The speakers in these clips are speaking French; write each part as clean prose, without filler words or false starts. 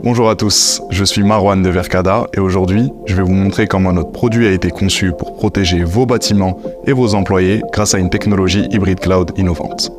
Bonjour à tous, je suis Marwan de Verkada et aujourd'hui, je vais vous montrer comment notre produit a été conçu pour protéger vos bâtiments et vos employés grâce à une technologie hybride cloud innovante.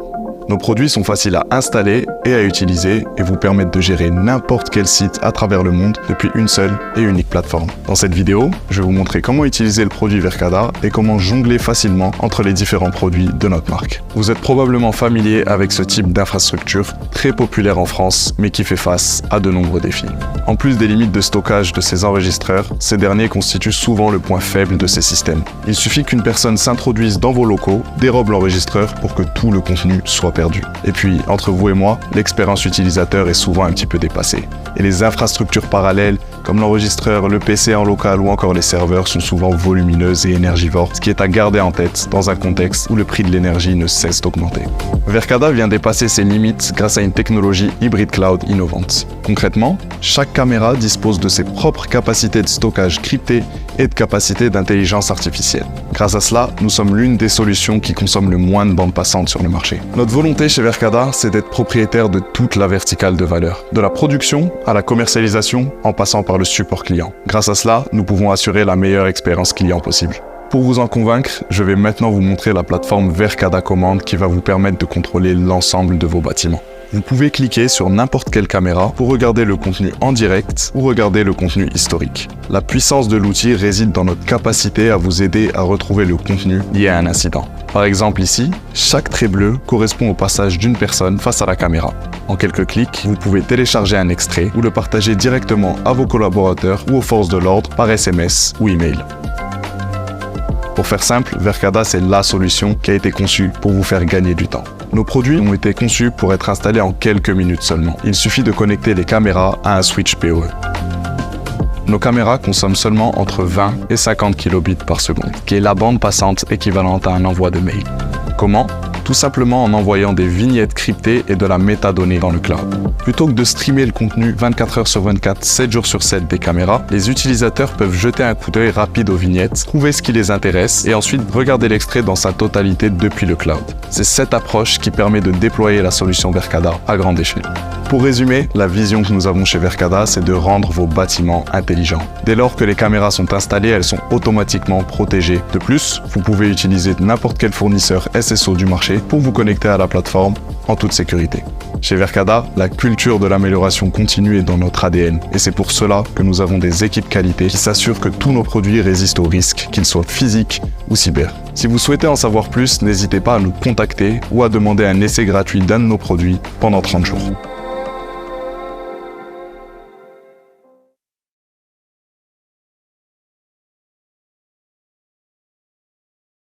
Nos produits sont faciles à installer et à utiliser et vous permettent de gérer n'importe quel site à travers le monde depuis une seule et unique plateforme. Dans cette vidéo, je vais vous montrer comment utiliser le produit Verkada et comment jongler facilement entre les différents produits de notre marque. Vous êtes probablement familier avec ce type d'infrastructure très populaire en France mais qui fait face à de nombreux défis. En plus des limites de stockage de ces enregistreurs, ces derniers constituent souvent le point faible de ces systèmes. Il suffit qu'une personne s'introduise dans vos locaux, dérobe l'enregistreur pour que tout le contenu soit perdu. Et puis, entre vous et moi, l'expérience utilisateur est souvent un petit peu dépassée. Et les infrastructures parallèles, comme l'enregistreur, le PC en local ou encore les serveurs, sont souvent volumineuses et énergivores, ce qui est à garder en tête dans un contexte où le prix de l'énergie ne cesse d'augmenter. Verkada vient dépasser ses limites grâce à une technologie hybride cloud innovante. Concrètement, chaque caméra dispose de ses propres capacités de stockage cryptées et de capacités d'intelligence artificielle. Grâce à cela, nous sommes l'une des solutions qui consomment le moins de bande passante sur le marché. Notre volonté chez Verkada, c'est d'être propriétaire de toute la verticale de valeur, de la production à la commercialisation en passant par le support client. Grâce à cela, nous pouvons assurer la meilleure expérience client possible. Pour vous en convaincre, je vais maintenant vous montrer la plateforme Verkada Command qui va vous permettre de contrôler l'ensemble de vos bâtiments. Vous pouvez cliquer sur n'importe quelle caméra pour regarder le contenu en direct ou regarder le contenu historique. La puissance de l'outil réside dans notre capacité à vous aider à retrouver le contenu lié à un incident. Par exemple ici, chaque trait bleu correspond au passage d'une personne face à la caméra. En quelques clics, vous pouvez télécharger un extrait ou le partager directement à vos collaborateurs ou aux forces de l'ordre par SMS ou email. Pour faire simple, Verkada, c'est la solution qui a été conçue pour vous faire gagner du temps. Nos produits ont été conçus pour être installés en quelques minutes seulement. Il suffit de connecter les caméras à un switch PoE. Nos caméras consomment seulement entre 20 et 50 kilobits par seconde, qui est la bande passante équivalente à un envoi de mail. Comment ? Tout simplement en envoyant des vignettes cryptées et de la métadonnée dans le cloud. Plutôt que de streamer le contenu 24 heures sur 24, 7 jours sur 7 des caméras, les utilisateurs peuvent jeter un coup d'œil rapide aux vignettes, trouver ce qui les intéresse et ensuite regarder l'extrait dans sa totalité depuis le cloud. C'est cette approche qui permet de déployer la solution Verkada à grande échelle. Pour résumer, la vision que nous avons chez Verkada, c'est de rendre vos bâtiments intelligents. Dès lors que les caméras sont installées, elles sont automatiquement protégées. De plus, vous pouvez utiliser n'importe quel fournisseur SSO du marché pour vous connecter à la plateforme en toute sécurité. Chez Verkada, la culture de l'amélioration continue est dans notre ADN et c'est pour cela que nous avons des équipes qualité qui s'assurent que tous nos produits résistent aux risques, qu'ils soient physiques ou cyber. Si vous souhaitez en savoir plus, n'hésitez pas à nous contacter ou à demander un essai gratuit d'un de nos produits pendant 30 jours.